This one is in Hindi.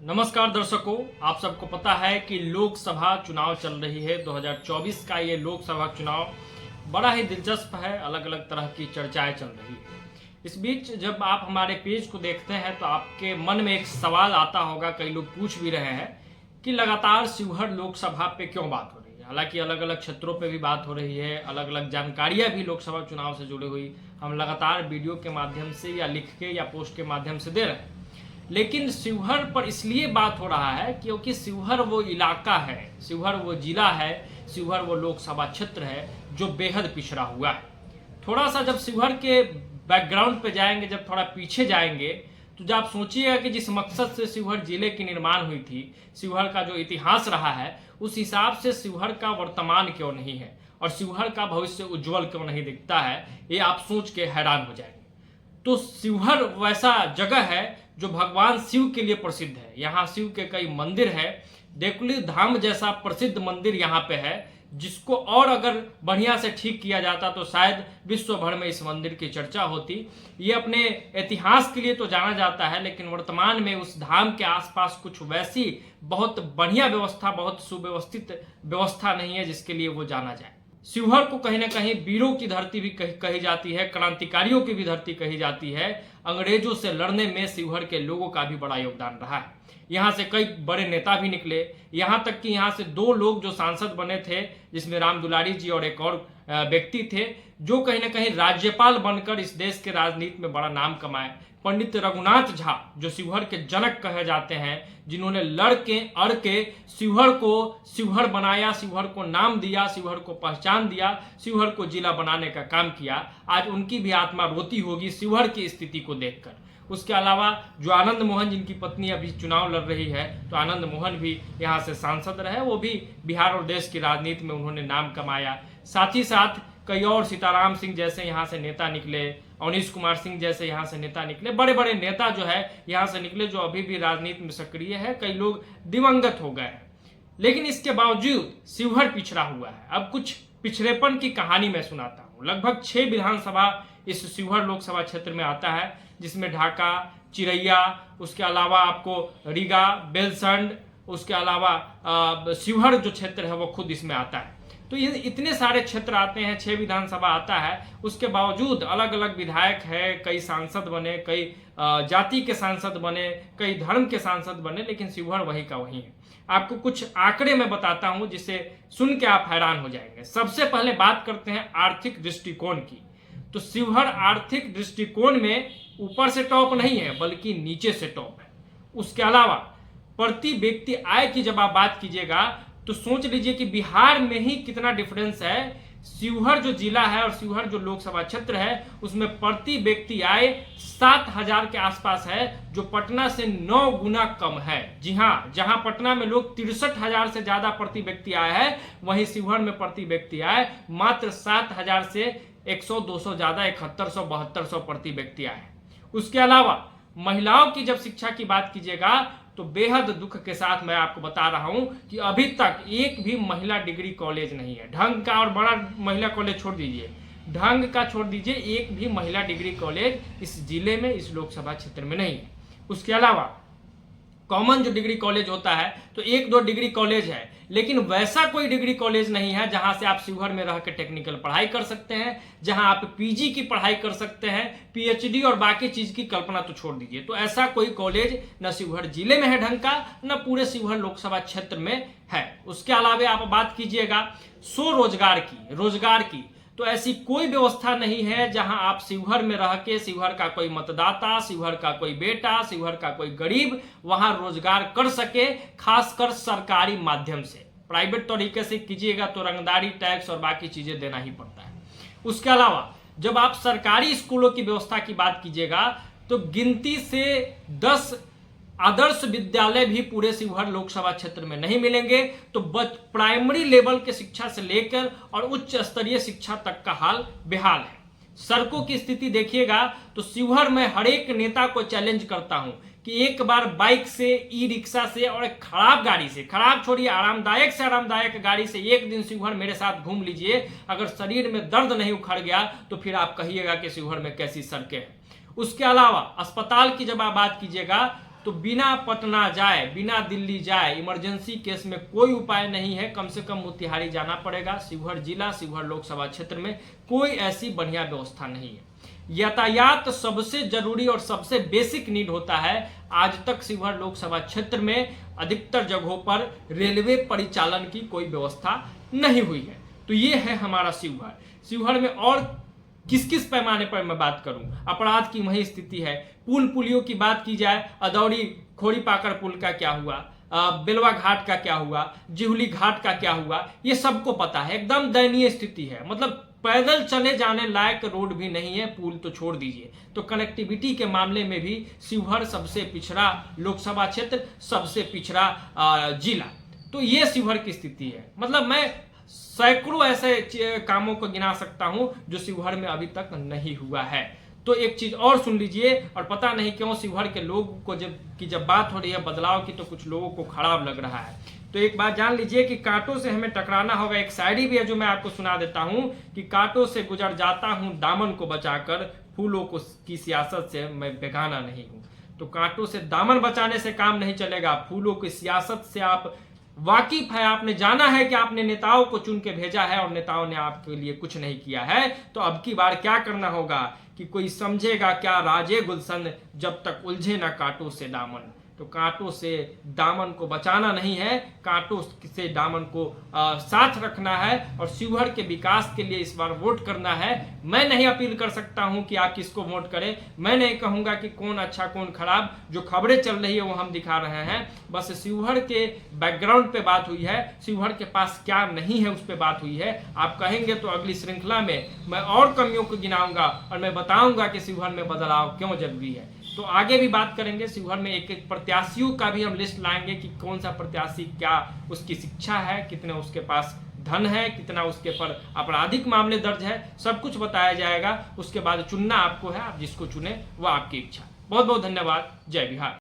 नमस्कार दर्शकों, आप सबको पता है कि लोकसभा चुनाव चल रही है। 2024 का ये लोकसभा चुनाव बड़ा ही दिलचस्प है। अलग अलग तरह की चर्चाएं चल रही है। इस बीच जब आप हमारे पेज को देखते हैं तो आपके मन में एक सवाल आता होगा, कई लोग पूछ भी रहे हैं कि लगातार शिवहर लोकसभा पे क्यों बात हो रही है। हालांकि अलग अलग क्षेत्रों पे भी बात हो रही है, अलग अलग जानकारियां भी लोकसभा चुनाव से जुड़ी हुई हम लगातार वीडियो के माध्यम से या लिख के या पोस्ट के माध्यम से दे रहे हैं। लेकिन शिवहर पर इसलिए बात हो रहा है क्योंकि शिवहर वो इलाका है, शिवहर वो जिला है, शिवहर वो लोकसभा क्षेत्र है जो बेहद पिछड़ा हुआ है। थोड़ा सा जब शिवहर के बैकग्राउंड पे जाएंगे, जब थोड़ा पीछे जाएंगे, तो जब आप सोचिएगा कि जिस मकसद से शिवहर जिले की निर्माण हुई थी, शिवहर का जो इतिहास रहा है, उस हिसाब से शिवहर का वर्तमान क्यों नहीं है और शिवहर का भविष्य उज्जवल क्यों नहीं दिखता है, ये आप सोच के हैरान हो जाएंगे। तो शिवहर वैसा जगह है जो भगवान शिव के लिए प्रसिद्ध है। यहाँ शिव के कई मंदिर है। देकुली धाम जैसा प्रसिद्ध मंदिर यहाँ पे है, जिसको और अगर बढ़िया से ठीक किया जाता तो शायद विश्व भर में इस मंदिर की चर्चा होती। ये अपने इतिहास के लिए तो जाना जाता है, लेकिन वर्तमान में उस धाम के आसपास कुछ वैसी बहुत बढ़िया व्यवस्था, बहुत सुव्यवस्थित व्यवस्था नहीं है जिसके लिए वो जाना जाए। शिवहर को कहीं ना कहीं वीरों की धरती भी कही जाती है, क्रांतिकारियों की भी धरती कही जाती है। अंग्रेजों से लड़ने में शिवहर के लोगों का भी बड़ा योगदान रहा है। यहाँ से कई बड़े नेता भी निकले, यहाँ तक कि यहाँ से 2 लोग जो सांसद बने थे, जिसमें राम दुलारी जी और एक और व्यक्ति थे, जो कहीं ना कहीं राज्यपाल बनकर इस देश के राजनीति में बड़ा नाम कमाए। पंडित रघुनाथ झा जो शिवहर के जनक कहे जाते हैं, जिन्होंने लड़ के अड़ के शिवहर को शिवहर बनाया, शिवहर को नाम दिया, शिवहर को पहचान दिया, शिवहर को जिला बनाने का काम किया। आज उनकी भी आत्मा रोती होगी शिवहर की स्थिति को देखकर। उसके अलावा जो आनंद मोहन, जिनकी पत्नी अभी चुनाव लड़ रही है, तो आनंद मोहन भी यहाँ से सांसद रहे, वो भी बिहार और देश की राजनीति में उन्होंने नाम कमाया। साथ ही साथ कई और सीताराम सिंह जैसे यहाँ से नेता निकले, अवनीश कुमार सिंह जैसे यहाँ से नेता निकले, बड़े बड़े नेता जो है यहाँ से निकले, जो अभी भी राजनीति में सक्रिय है। कई लोग दिवंगत हो गए हैं, लेकिन इसके बावजूद शिवहर पिछड़ा हुआ है। अब कुछ पिछड़ेपन की कहानी मैं सुनाता हूँ। लगभग 6 विधानसभा इस शिवहर लोकसभा क्षेत्र में आता है, जिसमें ढाका, चिरैया, उसके अलावा आपको रीगा, बेलसंड, उसके अलावा शिवहर जो क्षेत्र है वो खुद इसमें आता है। तो ये इतने सारे क्षेत्र आते हैं, 6 विधानसभा आता है। उसके बावजूद अलग अलग विधायक है, कई सांसद बने, कई जाति के सांसद बने, कई धर्म के सांसद बने, लेकिन शिवहर वही का वही है। आपको कुछ आंकड़े मैं बताता हूं जिसे सुन के आप हैरान हो जाएंगे। सबसे पहले बात करते हैं आर्थिक दृष्टिकोण की। तो शिवहर आर्थिक दृष्टिकोण में ऊपर से टॉप नहीं है, बल्कि नीचे से टॉप है। उसके अलावा प्रति व्यक्ति आय की जब आप बात कीजिएगा तो सोच लीजिए कि बिहार में ही कितना डिफरेंस है। शिवहर जो जिला है और शिवहर जो लोकसभा क्षेत्र है, उसमें प्रति व्यक्ति आय 7,000 के आसपास है, जो पटना से 9 गुना कम है। जी हाँ, जहां पटना में लोग 63,000 से ज्यादा प्रति व्यक्ति आय है, वहीं शिवहर में प्रति व्यक्ति आय मात्र 7,000 से 100-200 ज्यादा 7100-7200 प्रति व्यक्ति आय है। उसके अलावा महिलाओं की जब शिक्षा की बात कीजिएगा तो बेहद दुख के साथ मैं आपको बता रहा हूं कि अभी तक एक भी महिला डिग्री कॉलेज नहीं है ढंग का। और बड़ा महिला कॉलेज छोड़ दीजिए, ढंग का छोड़ दीजिए, एक भी महिला डिग्री कॉलेज इस जिले में, इस लोकसभा क्षेत्र में नहीं है। उसके अलावा कॉमन जो डिग्री कॉलेज होता है तो 1-2 डिग्री कॉलेज है, लेकिन वैसा कोई डिग्री कॉलेज नहीं है जहां से आप शिवहर में रह के टेक्निकल पढ़ाई कर सकते हैं, जहां आप पीजी की पढ़ाई कर सकते हैं, पीएचडी और बाकी चीज की कल्पना तो छोड़ दीजिए। तो ऐसा कोई कॉलेज न शिवहर जिले में है ढंग का, न पूरे शिवहर लोकसभा क्षेत्र में है। उसके अलावा आप बात कीजिएगा रोजगार की, तो ऐसी कोई व्यवस्था नहीं है जहां आप शिवहर में रह के, शिवहर का कोई मतदाता, शिवहर का कोई बेटा, शिवहर का कोई गरीब वहां रोजगार कर सके, खासकर सरकारी माध्यम से। प्राइवेट तरीके से कीजिएगा तो रंगदारी, टैक्स और बाकी चीजें देना ही पड़ता है। उसके अलावा जब आप सरकारी स्कूलों की व्यवस्था की बात कीजिएगा तो गिनती से 10 आदर्श विद्यालय भी पूरे शिवहर लोकसभा क्षेत्र में नहीं मिलेंगे। तो प्राइमरी लेवल के शिक्षा से लेकर और उच्च स्तरीय शिक्षा तक का हाल बेहाल है। सड़कों की स्थिति देखिएगा तो शिवहर में हर एक नेता को चैलेंज करता हूं कि एक बार बाइक से, ई रिक्शा से और एक खराब गाड़ी से, खराब छोड़िए, आरामदायक से आरामदायक गाड़ी से एक दिन शिवहर मेरे साथ घूम लीजिए। अगर शरीर में दर्द नहीं उखड़ गया तो फिर आप कहिएगा कि शिवहर में कैसी सड़कें हैं। उसके अलावा अस्पताल की जब आप बात कीजिएगा तो बिना पटना जाए, बिना दिल्ली जाए, इमरजेंसी केस में कोई उपाय नहीं है, कम से कम मोतिहारी जाना पड़ेगा। शिवहर जिला, शिवहर लोकसभा क्षेत्र में कोई ऐसी बढ़िया व्यवस्था नहीं है। यातायात सबसे जरूरी और सबसे बेसिक नीड होता है। आज तक शिवहर लोकसभा क्षेत्र में अधिकतर जगहों पर रेलवे परिचालन की कोई व्यवस्था नहीं हुई है। तो ये है हमारा शिवहर। शिवहर में और किस किस पैमाने पर मैं बात करूं, अपराध की वही स्थिति है। पुल पुलियों की बात की जाए, अदौड़ी खोड़ी पाकर पुल का क्या हुआ, बेलवा घाट का क्या हुआ, जिहुली घाट का क्या हुआ, ये सबको पता है। एकदम दयनीय स्थिति है, मतलब पैदल चले जाने लायक रोड भी नहीं है, पुल तो छोड़ दीजिए। तो कनेक्टिविटी के मामले में भी शिवहर सबसे पिछड़ा लोकसभा क्षेत्र, सबसे पिछड़ा जिला। तो ये शिवहर की स्थिति है। मतलब मैं सैकड़ों ऐसे कामों को गिना सकता हूं जो शिवहर में अभी तक नहीं हुआ है। तो एक चीज और सुन लीजिए, और पता नहीं क्यों शिवहर के लोगों को जब बात हो रही है बदलाव की, तो कुछ लोगों को खराब लग रहा है। तो एक बात जान लीजिए कि कांटों से हमें टकराना होगा। एक शायरी भी है जो मैं आपको सुना देता हूं कि कांटों से गुजर जाता हूं दामन को बचाकर, फूलों को की सियासत से मैं बेगाना नहीं हूं। तो कांटों से दामन बचाने से काम नहीं चलेगा, फूलों की सियासत से आप वाकिफ है, आपने जाना है कि आपने नेताओं को चुन के भेजा है और नेताओं ने आपके लिए कुछ नहीं किया है। तो अब की बार क्या करना होगा कि कोई समझेगा क्या राजे गुलशन, जब तक उलझे ना कांटों से दामन। तो कांटों से दामन को बचाना नहीं है, कांटों से दामन को साथ रखना है और शिवहर के विकास के लिए इस बार वोट करना है। मैं नहीं अपील कर सकता हूं कि आप किसको वोट करें, मैं नहीं कहूंगा कि कौन अच्छा कौन खराब, जो खबरें चल रही है वो हम दिखा रहे हैं। बस शिवहर के बैकग्राउंड पे बात हुई है, शिवहर के पास क्या नहीं है उस पर बात हुई है। आप कहेंगे तो अगली श्रृंखला में मैं और कमियों को गिनाऊंगा और मैं बताऊंगा कि शिवहर में बदलाव क्यों जरूरी है। तो आगे भी बात करेंगे शिवहर में एक एक प्रत्याशियों का भी हम लिस्ट लाएंगे कि कौन सा प्रत्याशी, क्या उसकी शिक्षा है, कितने उसके पास धन है, कितना उसके पर आपराधिक मामले दर्ज है, सब कुछ बताया जाएगा। उसके बाद चुनना आपको है, आप जिसको चुने वो आपकी इच्छा। बहुत बहुत धन्यवाद। जय बिहार।